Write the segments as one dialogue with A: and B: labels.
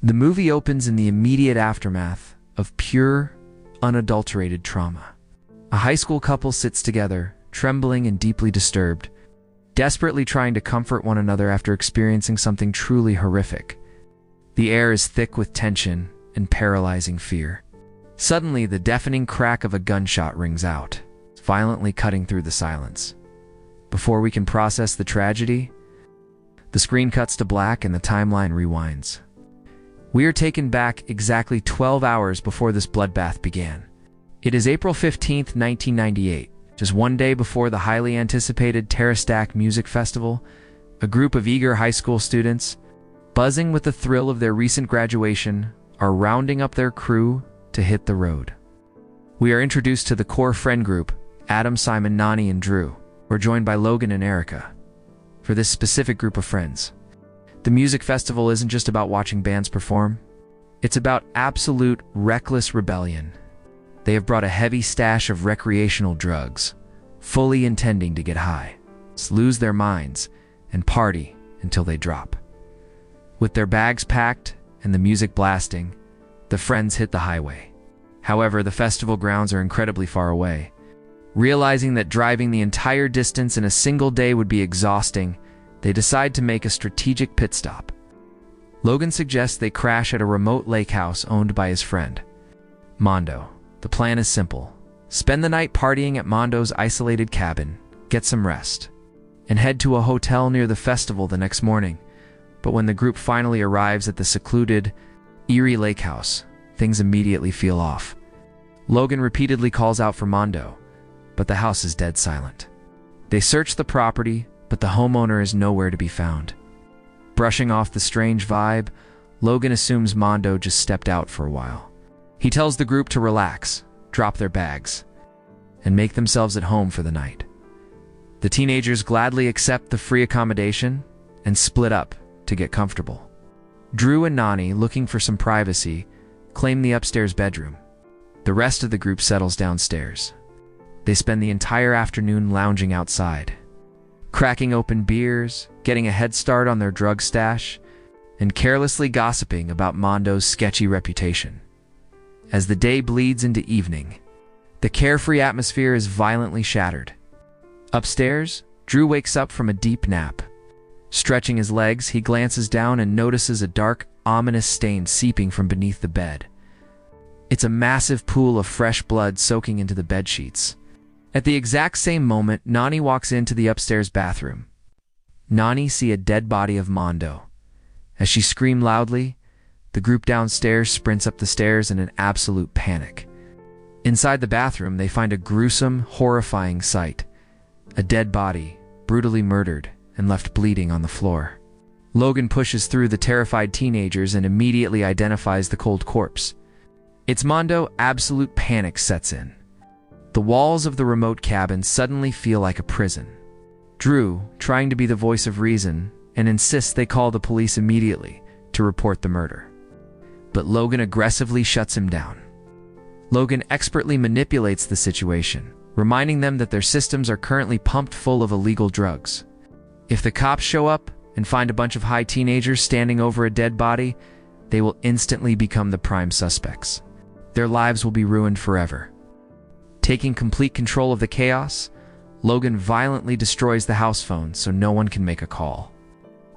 A: The movie opens in the immediate aftermath of pure, unadulterated trauma. A high school couple sits together, trembling and deeply disturbed, desperately trying to comfort one another after experiencing something truly horrific. The air is thick with tension and paralyzing fear. Suddenly, the deafening crack of a gunshot rings out, violently cutting through the silence. Before we can process the tragedy, the screen cuts to black and the timeline rewinds. We are taken back exactly 12 hours before this bloodbath began. It is April 15th, 1998, just one day before the highly anticipated Terrastack Music Festival. A group of eager high school students, buzzing with the thrill of their recent graduation, are rounding up their crew to hit the road. We are introduced to the core friend group, Adam, Simon, Nani, and Drew. We're joined by Logan and Erica. For this specific group of friends, the music festival isn't just about watching bands perform. It's about absolute reckless rebellion. They have brought a heavy stash of recreational drugs, fully intending to get high, lose their minds, and party until they drop. With their bags packed and the music blasting, the friends hit the highway. However, the festival grounds are incredibly far away. Realizing that driving the entire distance in a single day would be exhausting, they decide to make a strategic pit stop. Logan suggests they crash at a remote lake house owned by his friend, Mondo. The plan is simple. Spend the night partying at Mondo's isolated cabin, get some rest, and head to a hotel near the festival the next morning. But when the group finally arrives at the secluded, eerie lake house, things immediately feel off. Logan repeatedly calls out for Mondo, but the house is dead silent. They search the property, but the homeowner is nowhere to be found. Brushing off the strange vibe, Logan assumes Mondo just stepped out for a while. He tells the group to relax, drop their bags, and make themselves at home for the night. The teenagers gladly accept the free accommodation and split up to get comfortable. Drew and Nani, looking for some privacy, claim the upstairs bedroom. The rest of the group settles downstairs. They spend the entire afternoon lounging outside, cracking open beers, getting a head start on their drug stash, and carelessly gossiping about Mondo's sketchy reputation. As the day bleeds into evening, the carefree atmosphere is violently shattered. Upstairs, Drew wakes up from a deep nap. Stretching his legs, he glances down and notices a dark, ominous stain seeping from beneath the bed. It's a massive pool of fresh blood soaking into the bedsheets. At the exact same moment, Nani walks into the upstairs bathroom. Nani sees a dead body of Mondo. As she screams loudly, the group downstairs sprints up the stairs in an absolute panic. Inside the bathroom, they find a gruesome, horrifying sight. A dead body, brutally murdered and left bleeding on the floor. Logan pushes through the terrified teenagers and immediately identifies the cold corpse. It's Mondo. Absolute panic sets in. The walls of the remote cabin suddenly feel like a prison. Drew, trying to be the voice of reason, and insists they call the police immediately to report the murder. But Logan aggressively shuts him down. Logan expertly manipulates the situation, reminding them that their systems are currently pumped full of illegal drugs. If the cops show up and find a bunch of high teenagers standing over a dead body, they will instantly become the prime suspects. Their lives will be ruined forever. Taking complete control of the chaos, Logan violently destroys the house phone so no one can make a call.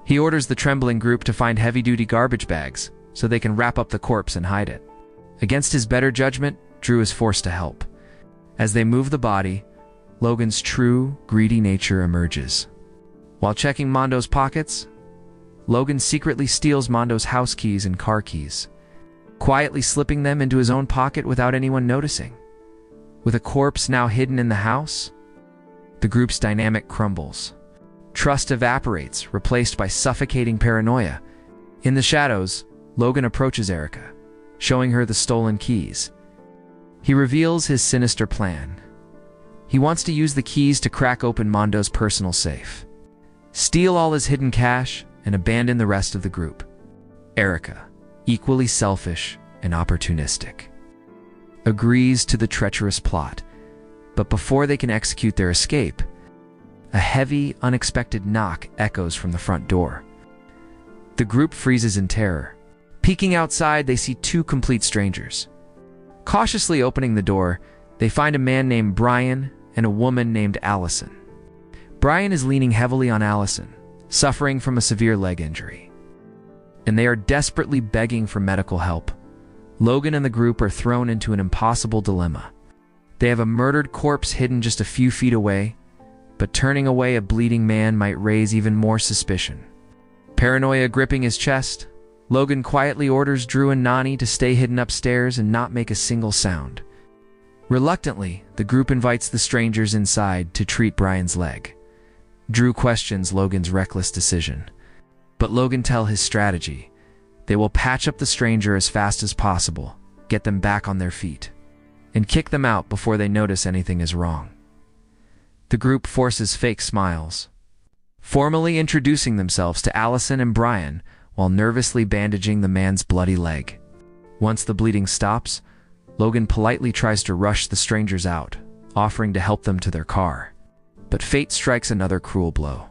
A: He orders the trembling group to find heavy-duty garbage bags so they can wrap up the corpse and hide it. Against his better judgment, Drew is forced to help. As they move the body, Logan's true, greedy nature emerges. While checking Mondo's pockets, Logan secretly steals Mondo's house keys and car keys, quietly slipping them into his own pocket without anyone noticing. With a corpse now hidden in the house, the group's dynamic crumbles. Trust evaporates, replaced by suffocating paranoia. In the shadows, Logan approaches Erica, showing her the stolen keys. He reveals his sinister plan. He wants to use the keys to crack open Mondo's personal safe, steal all his hidden cash, and abandon the rest of the group. Erica, equally selfish and opportunistic, agrees to the treacherous plot, but before they can execute their escape, a heavy, unexpected knock echoes from the front door. The group freezes in terror. Peeking outside, they see two complete strangers. Cautiously opening the door, they find a man named Brian and a woman named Allison. Brian is leaning heavily on Allison, suffering from a severe leg injury, and they are desperately begging for medical help. Logan and the group are thrown into an impossible dilemma. They have a murdered corpse hidden just a few feet away, but turning away a bleeding man might raise even more suspicion. Paranoia gripping his chest, Logan quietly orders Drew and Nani to stay hidden upstairs and not make a single sound. Reluctantly, the group invites the strangers inside to treat Brian's leg. Drew questions Logan's reckless decision, but Logan tells his strategy. They will patch up the stranger as fast as possible, get them back on their feet, and kick them out before they notice anything is wrong. The group forces fake smiles, formally introducing themselves to Allison and Brian while nervously bandaging the man's bloody leg. Once the bleeding stops, Logan politely tries to rush the strangers out, offering to help them to their car. But fate strikes another cruel blow.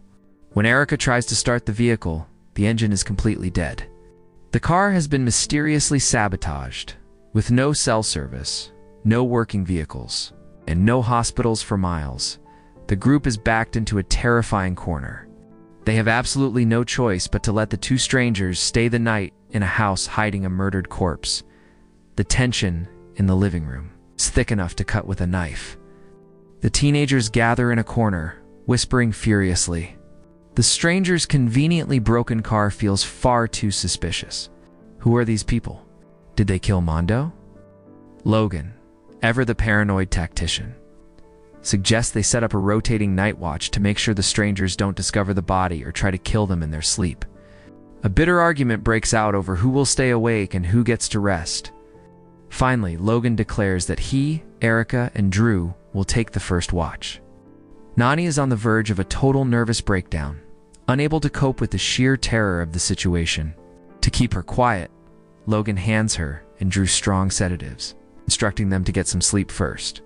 A: When Erica tries to start the vehicle, the engine is completely dead. The car has been mysteriously sabotaged, with no cell service, no working vehicles, and no hospitals for miles. The group is backed into a terrifying corner. They have absolutely no choice but to let the two strangers stay the night in a house hiding a murdered corpse. The tension in the living room is thick enough to cut with a knife. The teenagers gather in a corner, whispering furiously. The stranger's conveniently broken car feels far too suspicious. Who are these people? Did they kill Mondo? Logan, ever the paranoid tactician, suggests they set up a rotating night watch to make sure the strangers don't discover the body or try to kill them in their sleep. A bitter argument breaks out over who will stay awake and who gets to rest. Finally, Logan declares that he, Erica, and Drew will take the first watch. Nani is on the verge of a total nervous breakdown, unable to cope with the sheer terror of the situation. To keep her quiet, Logan hands her and Drew strong sedatives, instructing them to get some sleep first.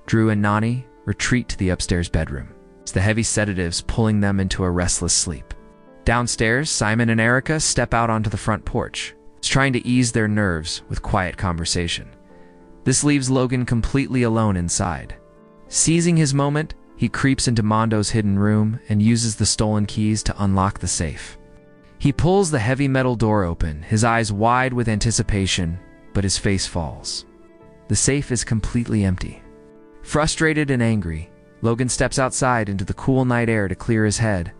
A: Drew and Nani retreat to the upstairs bedroom, the heavy sedatives pulling them into a restless sleep. Downstairs, Simon and Erica step out onto the front porch, trying to ease their nerves with quiet conversation. This leaves Logan completely alone inside. Seizing his moment, he creeps into Mondo's hidden room and uses the stolen keys to unlock the safe. He pulls the heavy metal door open, his eyes wide with anticipation, but his face falls. The safe is completely empty. Frustrated and angry, Logan steps outside into the cool night air to clear his head.